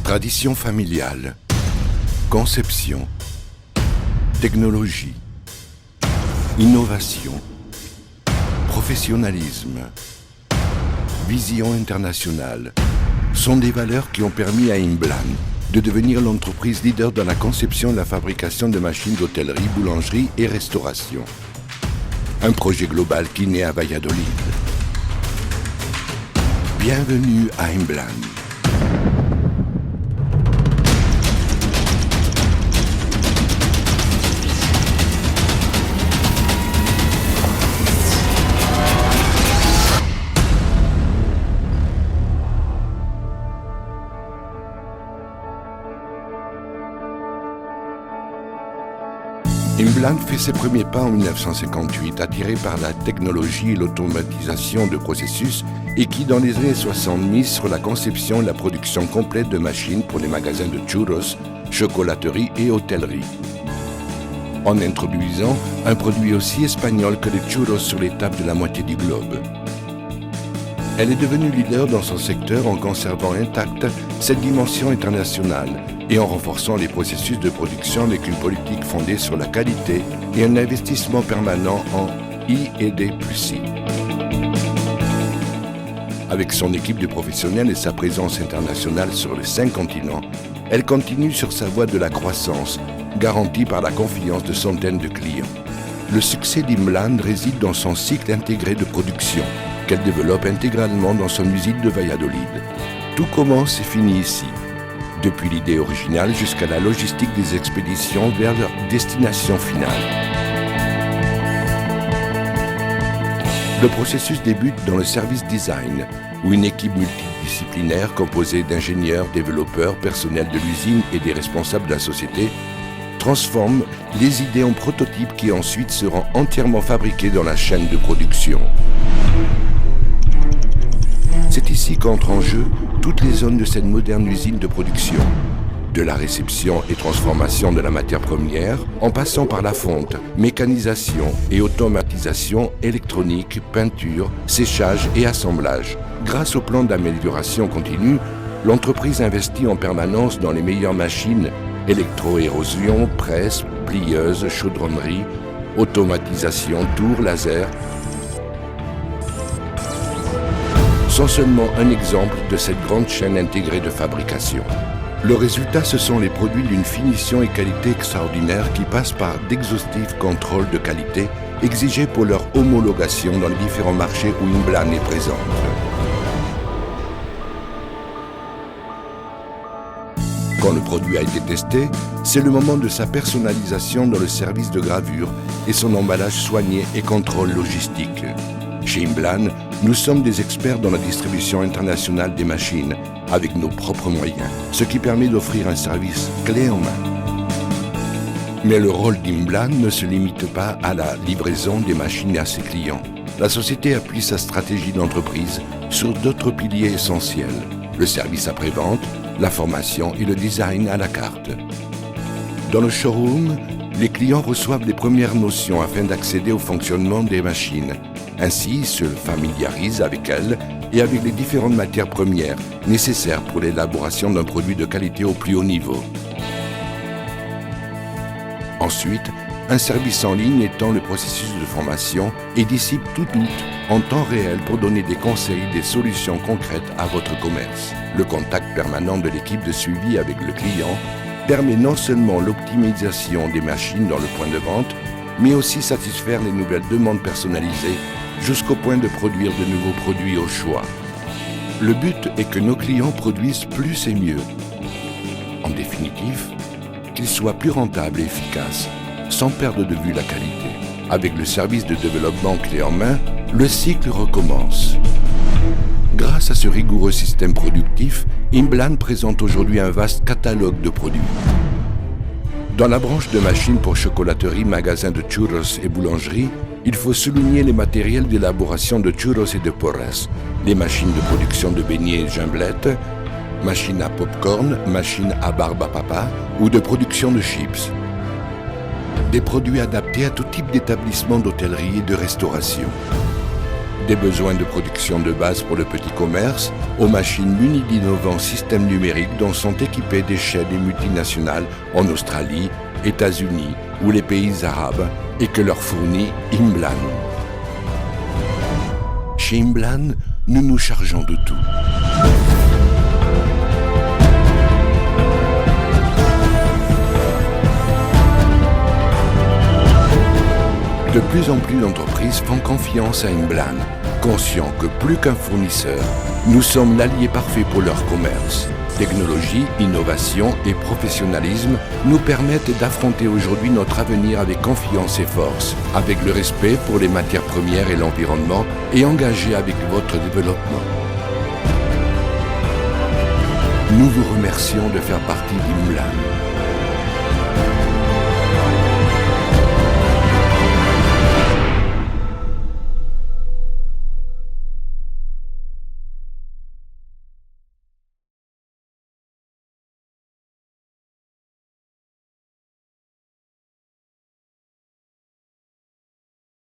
Tradition familiale, conception, technologie, innovation, professionnalisme, vision internationale sont des valeurs qui ont permis à Imblan de devenir l'entreprise leader dans la conception et la fabrication de machines d'hôtellerie, boulangerie et restauration. Un projet global qui naît à Valladolid. Bienvenue à Imblan. Imblan fait ses premiers pas en 1958, attiré par la technologie et l'automatisation de processus et qui, dans les années 60, mise sur la conception et la production complète de machines pour les magasins de churros, chocolaterie et hôtellerie. En introduisant un produit aussi espagnol que les churros sur les tables de la moitié du globe. Elle est devenue leader dans son secteur en conservant intacte cette dimension internationale et en renforçant les processus de production avec une politique fondée sur la qualité et un investissement permanent en I+I. Avec son équipe de professionnels et sa présence internationale sur les 5 continents, elle continue sur sa voie de la croissance, garantie par la confiance de centaines de clients. Le succès d'Imblan réside dans son cycle intégré de production, qu'elle développe intégralement dans son usine de Valladolid. Tout commence et finit ici, depuis l'idée originale jusqu'à la logistique des expéditions vers leur destination finale. Le processus débute dans le service design, où une équipe multidisciplinaire composée d'ingénieurs, développeurs, personnel de l'usine et des responsables de la société transforme les idées en prototypes qui ensuite seront entièrement fabriqués dans la chaîne de production. C'est ici qu'entrent en jeu toutes les zones de cette moderne usine de production, de la réception et transformation de la matière première, en passant par la fonte, mécanisation et automatisation électronique, peinture, séchage et assemblage. Grâce au plan d'amélioration continue, l'entreprise investit en permanence dans les meilleures machines, électro-érosion, presse, plieuse, chaudronnerie, automatisation, tour, laser, sont seulement un exemple de cette grande chaîne intégrée de fabrication. Le résultat, ce sont les produits d'une finition et qualité extraordinaire qui passent par d'exhaustifs contrôles de qualité exigés pour leur homologation dans les différents marchés où Imblan est présente. Quand le produit a été testé, c'est le moment de sa personnalisation dans le service de gravure et son emballage soigné et contrôle logistique. Chez Imblan, nous sommes des experts dans la distribution internationale des machines, avec nos propres moyens, ce qui permet d'offrir un service clé en main. Mais le rôle d'Imblan ne se limite pas à la livraison des machines à ses clients. La société appuie sa stratégie d'entreprise sur d'autres piliers essentiels, le service après-vente, la formation et le design à la carte. Dans le showroom, les clients reçoivent les premières notions afin d'accéder au fonctionnement des machines. Ainsi, ils se familiarisent avec elles et avec les différentes matières premières nécessaires pour l'élaboration d'un produit de qualité au plus haut niveau. Ensuite, un service en ligne étend le processus de formation et dissipe tout doute en temps réel pour donner des conseils, des solutions concrètes à votre commerce. Le contact permanent de l'équipe de suivi avec le client permet non seulement l'optimisation des machines dans le point de vente, mais aussi satisfaire les nouvelles demandes personnalisées jusqu'au point de produire de nouveaux produits au choix. Le but est que nos clients produisent plus et mieux. En définitive, qu'ils soient plus rentables et efficaces, sans perdre de vue la qualité. Avec le service de développement clé en main, le cycle recommence. Grâce à ce rigoureux système productif, Imblan présente aujourd'hui un vaste catalogue de produits. Dans la branche de machines pour chocolaterie, magasins de churros et boulangerie, il faut souligner les matériels d'élaboration de churros et de porras, les machines de production de beignets et gimblettes, machines à popcorn, machines à barbe à papa ou de production de chips. Des produits adaptés à tout type d'établissement d'hôtellerie et de restauration. Des besoins de production de base pour le petit commerce, aux machines munies d'innovants systèmes numériques dont sont équipées des chaînes et multinationales en Australie, États-Unis ou les pays arabes et que leur fournit Imblan. Chez Imblan, nous nous chargeons de tout. De plus en plus d'entreprises font confiance à Imblan, conscients que plus qu'un fournisseur, nous sommes l'allié parfait pour leur commerce. Technologie, innovation et professionnalisme nous permettent d'affronter aujourd'hui notre avenir avec confiance et force, avec le respect pour les matières premières et l'environnement et engagés avec votre développement. Nous vous remercions de faire partie d'Imblan.